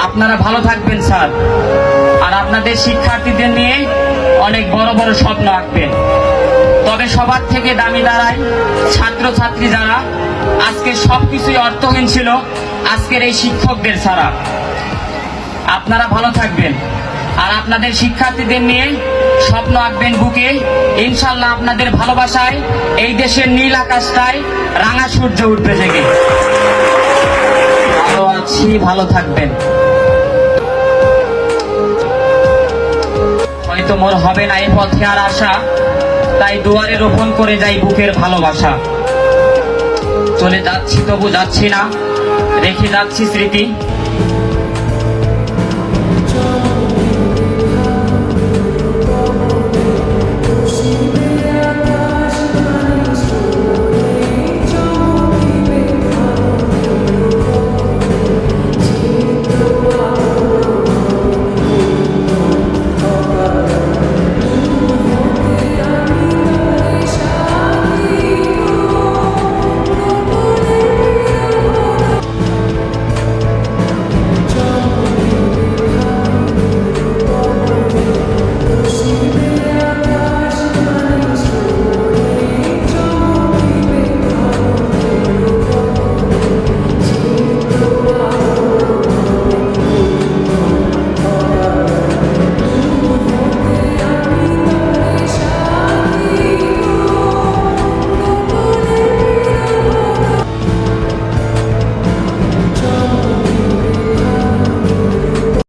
আপনারা ভালো থাকবেন স্যার, আর আপনাদের শিক্ষার্থীদের নিয়ে অনেক বড় বড় স্বপ্ন আঁকবেন। তবে সবার থেকে দামি দাঁড়ায় ছাত্রছাত্রী যারা, আজকে সবকিছুই অর্থহীন ছিল আজকের এই শিক্ষকদের ছাড়া। আপনারা ভালো থাকবেন, আর আপনাদের শিক্ষার্থীদের নিয়ে স্বপ্ন আঁকবেন বুকে। ইনশাল্লাহ আপনাদের ভালোবাসায় এই দেশের নীল আকাশটায় রাঙা সূর্য উঠবে জেগে। ভালো আছি, ভালো থাকবেন। হয়তো মোর হবে না এই পথে আর আশা, তাই দুয়ারে রোপণ করে যাই বুকের ভালোবাসা। চলে যাচ্ছি তবু যাচ্ছি না, রেখে যাচ্ছি স্মৃতি।